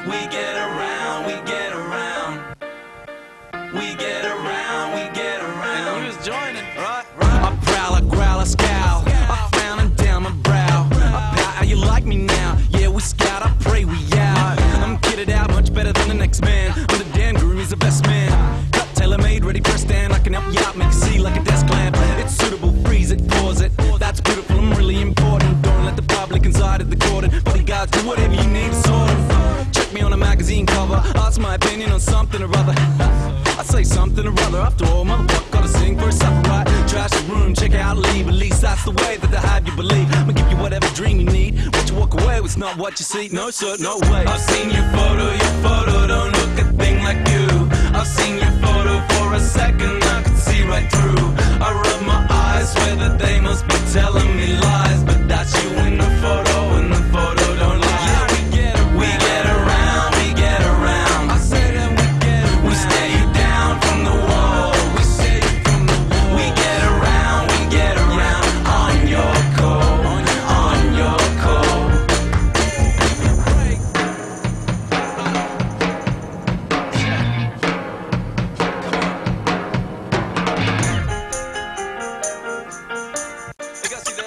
We get around, we get around. We get around, we get around. And you was joining, right? I prowl, I growl, I scowl. I frown and down my brow. I pout, how you like me now? Yeah, we scout, I pray we out. I'm kitted out, much better than the next man. I'm the damn guru, he's the best man. Cut, tailor-made, ready for a stand. I can help you out, make you see like a desk lamp. It's suitable, freeze it, pause it. That's beautiful, I'm really important. Don't let the public inside of the cordon. Bodyguards, do whatever you need to sort 'em. Check me on a magazine cover, ask my opinion on something or other. I say something or other, after all, motherfucker gotta sing for a supper, right? Trash the room, check out, leave. At least that's the way that they have you believe. I'ma give you whatever dream you need. What you walk away with, not what you see. No sir, no way. I've seen your photo don't look a thing like you. I've seen your photo for a second, I could see right through. I rub my eyes, swear that they must be telling me lies, but that's you in the photo, and the photo don't lie. Yeah, we get around, we get around. I say that we stare you down from the wall. We stare you from the wall. We get around on your call, on your call. You guys see that?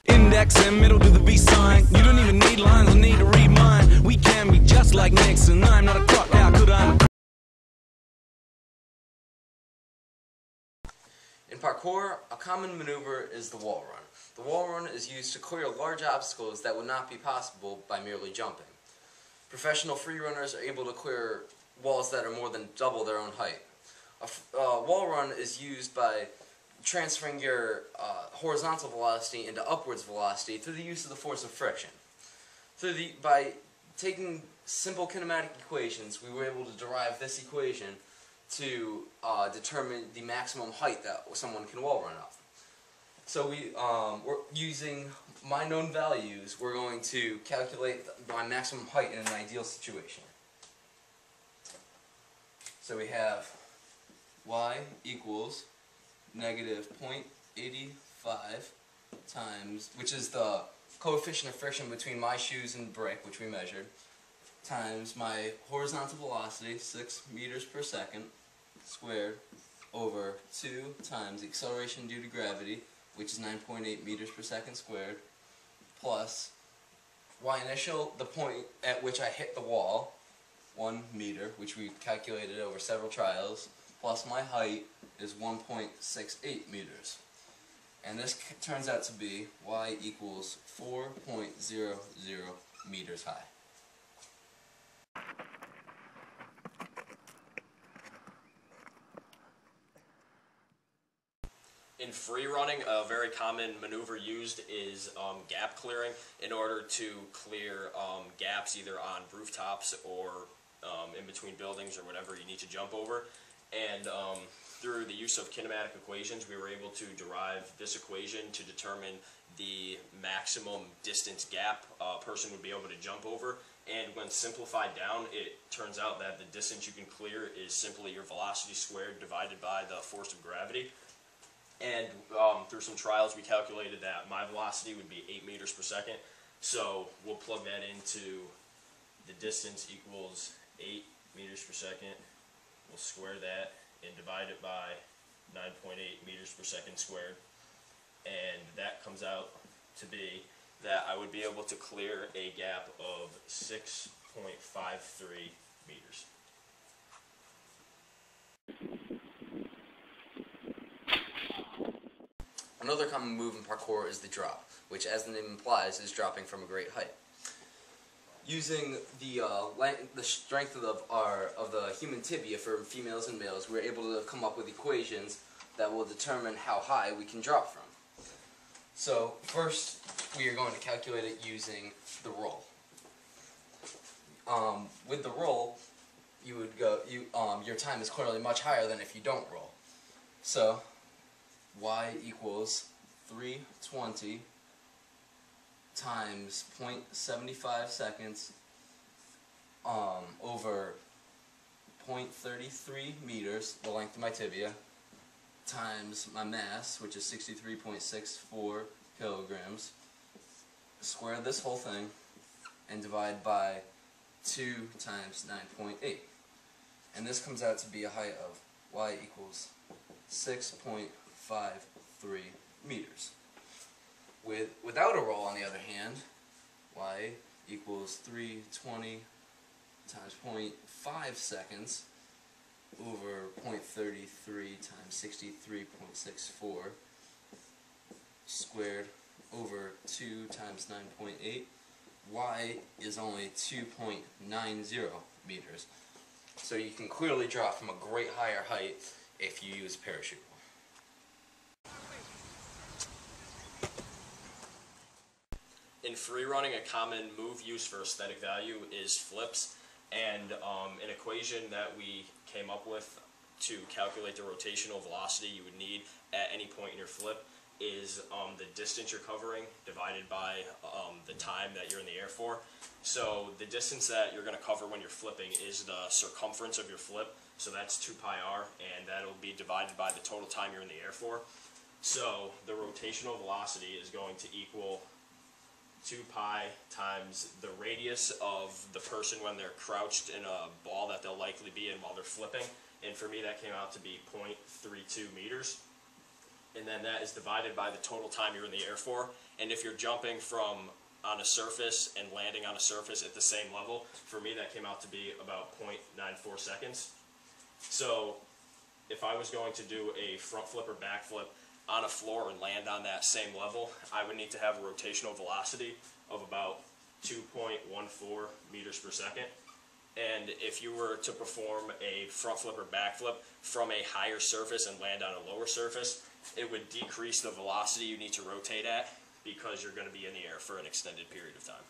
Index and middle to the V sign. You don't even need lines, I need to read mine. We can be just like Nixon. I'm not a crock, how could I? In parkour, a common maneuver is the wall run. The wall run is used to clear large obstacles that would not be possible by merely jumping. Professional freerunners are able to clear walls that are more than double their own height. A wall run is used by transferring your horizontal velocity into upwards velocity through the use of the force of friction. By taking simple kinematic equations, we were able to derive this equation to determine the maximum height that someone can wall run up. So we're using my known values, we're going to calculate my maximum height in an ideal situation. So we have y equals negative 0.85 times, which is the coefficient of friction between my shoes and brick, which we measured, times my horizontal velocity, 6 meters per second, squared, over 2 times the acceleration due to gravity, which is 9.8 meters per second squared, plus y initial, the point at which I hit the wall, 1 meter, which we calculated over several trials, plus my height is 1.68 meters. And this turns out to be y equals 4.00 meters high. In free running, a very common maneuver used is gap clearing in order to clear gaps either on rooftops or in between buildings or whatever you need to jump over. And through the use of kinematic equations, we were able to derive this equation to determine the maximum distance gap a person would be able to jump over. And when simplified down, it turns out that the distance you can clear is simply your velocity squared divided by the force of gravity. And through some trials, we calculated that my velocity would be 8 meters per second. So we'll plug that into the distance equals 8 meters per second. We'll square that and divide it by 9.8 meters per second squared. And that comes out to be that I would be able to clear a gap of 6.53 meters. Another common move in parkour is the drop, which, as the name implies, is dropping from a great height. Using the strength of the human tibia for females and males, we're able to come up with equations that will determine how high we can drop from. So first, we are going to calculate it using the roll. With the roll, you would go. Your time is clearly much higher than if you don't roll. So y equals 320 times 0.75 seconds over 0.33 meters, the length of my tibia, times my mass, which is 63.64 kilograms, square this whole thing, and divide by 2 times 9.8. And this comes out to be a height of y equals 6.53 meters. Without a roll, on the other hand, y equals 320 times 0.5 seconds over 0.33 times 63.64 squared over 2 times 9.8. Y is only 2.90 meters. So you can clearly drop from a great higher height if you use parachute. In free running, a common move used for aesthetic value is flips, and an equation that we came up with to calculate the rotational velocity you would need at any point in your flip is the distance you're covering divided by the time that you're in the air for. So the distance that you're going to cover when you're flipping is the circumference of your flip, so that's 2 pi r, and that'll be divided by the total time you're in the air for. So the rotational velocity is going to equal 2 pi times the radius of the person when they're crouched in a ball that they'll likely be in while they're flipping, and for me that came out to be 0.32 meters. And then that is divided by the total time you're in the air for. And if you're jumping from on a surface and landing on a surface at the same level, for me that came out to be about 0.94 seconds. So if I was going to do a front flip or back flip on a floor and land on that same level, I would need to have a rotational velocity of about 2.14 meters per second. And if you were to perform a front flip or back flip from a higher surface and land on a lower surface, it would decrease the velocity you need to rotate at because you're going to be in the air for an extended period of time.